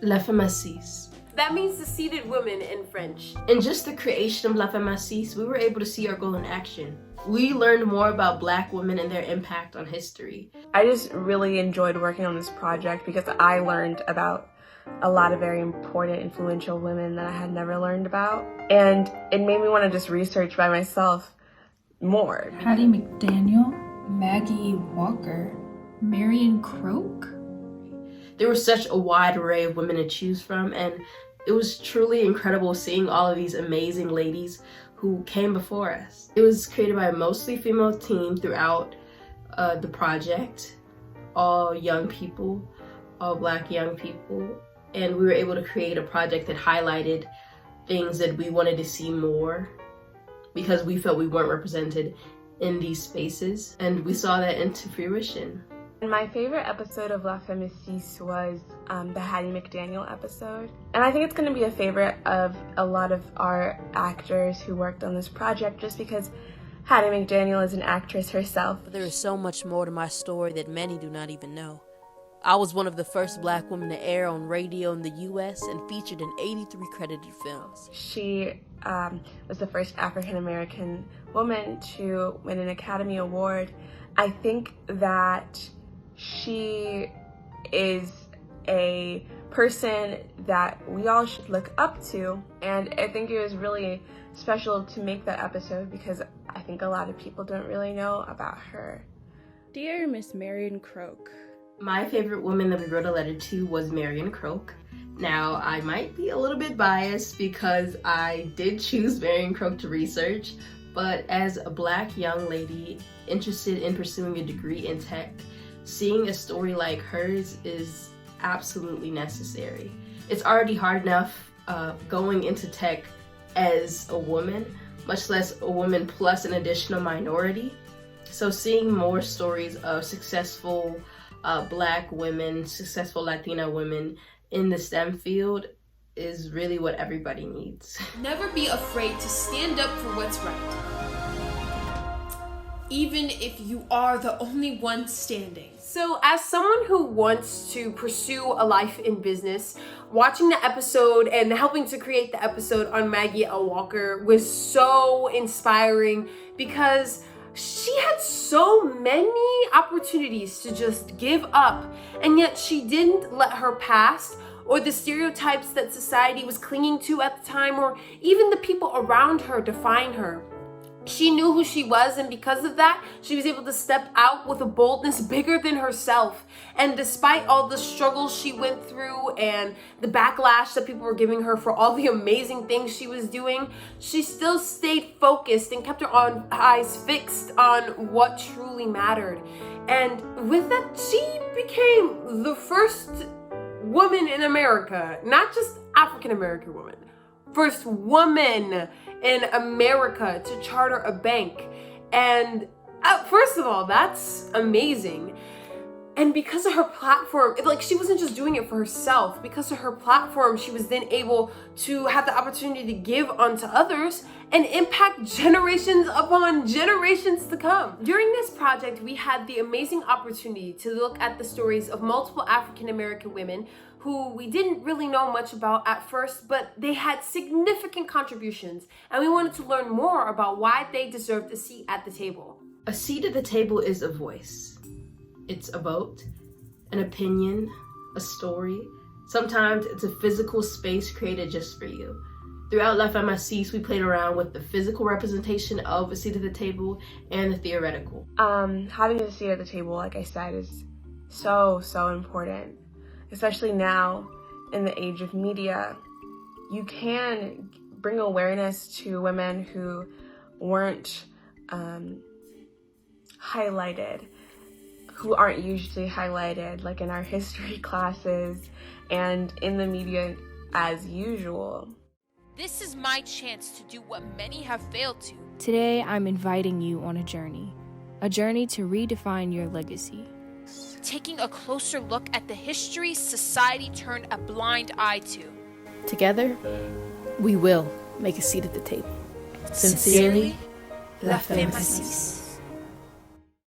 La Femme Assise. That means the seated woman in French. In just the creation of La Femme Assise, we were able to see our goal in action. We learned more about Black women and their impact on history. I just really enjoyed working on this project because I learned about a lot of very important, influential women that I had never learned about. And it made me want to just research by myself more. Hattie McDaniel, Maggie Walker, Marion Croak. There was such a wide array of women to choose from, and it was truly incredible seeing all of these amazing ladies who came before us. It was created by a mostly female team throughout the project, all young people, all Black young people, and we were able to create a project that highlighted things that we wanted to see more because we felt we weren't represented in these spaces, and we saw that into fruition. My favorite episode of La Femme Assise was the Hattie McDaniel episode. And I think it's going to be a favorite of a lot of our actors who worked on this project just because Hattie McDaniel is an actress herself. There is so much more to my story that many do not even know. I was one of the first Black women to air on radio in the U.S. and featured in 83 credited films. She was the first African-American woman to win an Academy Award. I think that she is a person that we all should look up to, and I think it was really special to make that episode because I think a lot of people don't really know about her. Dear Miss Marion Croak. My favorite woman that we wrote a letter to was Marion Croak. Now, I might be a little bit biased because I did choose Marion Croak to research, but as a Black young lady interested in pursuing a degree in tech, seeing a story like hers is absolutely necessary. It's already hard enough going into tech as a woman, much less a woman plus an additional minority. So seeing more stories of successful Black women, successful Latina women in the STEM field is really what everybody needs. Never be afraid to stand up for what's right, even if you are the only one standing. So as someone who wants to pursue a life in business, watching the episode and helping to create the episode on Maggie L. Walker was so inspiring because she had so many opportunities to just give up, and yet she didn't let her past or the stereotypes that society was clinging to at the time or even the people around her define her. She knew who she was, and because of that, she was able to step out with a boldness bigger than herself. And despite all the struggles she went through and the backlash that people were giving her for all the amazing things she was doing, she still stayed focused and kept her eyes fixed on what truly mattered. And with that, she became the first woman in America, not just African American woman, first woman in America to charter a bank. And first of all, that's amazing. And because of her platform, she wasn't just doing it for herself. Because of her platform, she was then able to have the opportunity to give onto others and impact generations upon generations to come. During this project, we had the amazing opportunity to look at the stories of multiple African American women who we didn't really know much about at first, but they had significant contributions, and we wanted to learn more about why they deserved a seat at the table. A seat at the table is a voice. It's a vote, an opinion, a story. Sometimes it's a physical space created just for you. Throughout La Femme Assise, we played around with the physical representation of a seat at the table and the theoretical. Having a seat at the table, like I said, is so important. Especially now, in the age of media, you can bring awareness to women who weren't highlighted, who aren't usually highlighted, like in our history classes and in the media as usual. This is my chance to do what many have failed to. Today, I'm inviting you on a journey to redefine your legacy. Taking a closer look at the history society turned a blind eye to. Together, we will make a seat at the table. Sincerely, La Femme Assise.